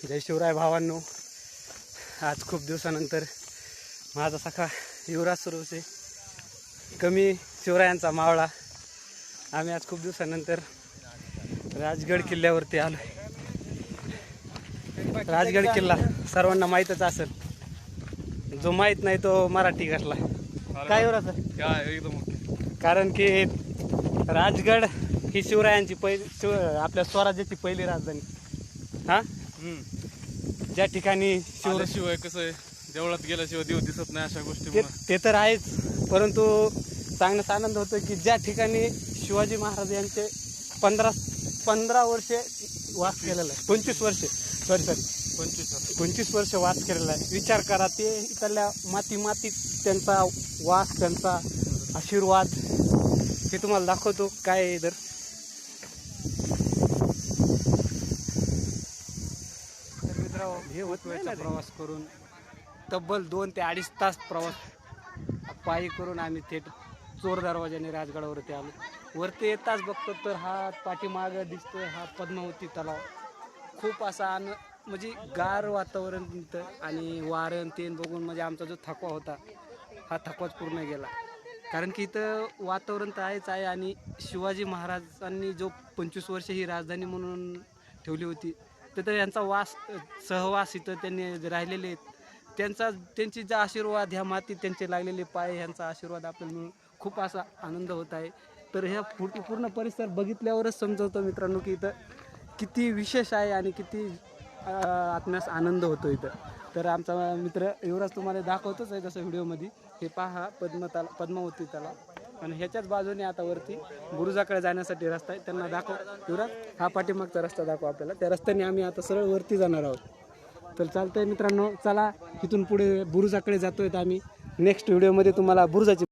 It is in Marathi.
जय शिवराय भावांनो, आज खूप दिवसानंतर माझा सखा युवराज सुरवसे कमी शिवरायांचा मावळा आम्ही आज खूप दिवसानंतर राजगड किल्ल्यावरती आलो. राजगड किल्ला सर्वांना माहीतच असेल, जो माहीत नाही तो मराठी घातला काय युवराज एकदम. कारण की राजगड ही शिवरायांची आपल्या स्वराज्याची पहिली राजधानी. हा ज्या ठिकाणी शिवाय कसं आहे, देवळात गेल्याशिवाय देव दिसत नाही अशा गोष्टी. ते तर आहेच, परंतु सांगण्याचा आनंद होतो की ज्या ठिकाणी शिवाजी महाराज यांचे 15 वर्षे वास केलेला आहे, 25 वर्ष वास केलेला आहे. विचार करा, ते इथल्या मातीत त्यांचा वास, त्यांचा आशीर्वाद हे तुम्हाला दाखवतो काय आहे. तर मित्रांनो, हे होतवेळचा प्रवास करून तब्बल 2 ते 2.5 तास प्रवास पायी करून आम्ही थेट चोर दरवाजाने राजगडावरती आलो. वरती येताच बघतो तर हा पाठीमागं दिसतोय हा पद्मावती तलाव. खूप असा म्हणजे गार वातावरण इथं, आणि वारण तेन बघून म्हणजे आमचा जो थकवा होता हा थकवाच पूर्ण गेला. कारण की इथं वातावरण तर आहेच आहे, आणि शिवाजी महाराजांनी जो 25 वर्ष ही राजधानी म्हणून ठेवली होती, तर यांचा सहवास इथं त्यांनी राहिलेले आहेत. त्यांची जो आशीर्वाद, ह्या मातीत त्यांचे लागलेले पाय, ह्यांचा आशीर्वाद आपल्याला मिळून खूप असा आनंद होत आहे. तर ह्या पूर्ण परिसर बघितल्यावरच समजवतो मित्रांनो की इथं किती विशेष आहे आणि किती आत्म्यास आनंद होतो इथं. तर आमचा मित्र युवराज तुम्हाला दाखवतोच आहे जसं व्हिडिओमध्ये. हे पहा पद्मावती तलाव, आणि ह्याच्याच बाजूने आता वरती बुरुजाकडे जाण्यासाठी रस्ता आहे. त्यांना दाखव युवराज, हा पाठीमागचा रस्ता दाखव आपल्याला. त्या रस्त्याने आम्ही आता सरळ वरती जाणार आहोत. तर चालतंय मित्रांनो, चला इथून पुढे बुरुजाकडे जातोय आम्ही. नेक्स्ट व्हिडिओमध्ये तुम्हाला बुरुजाची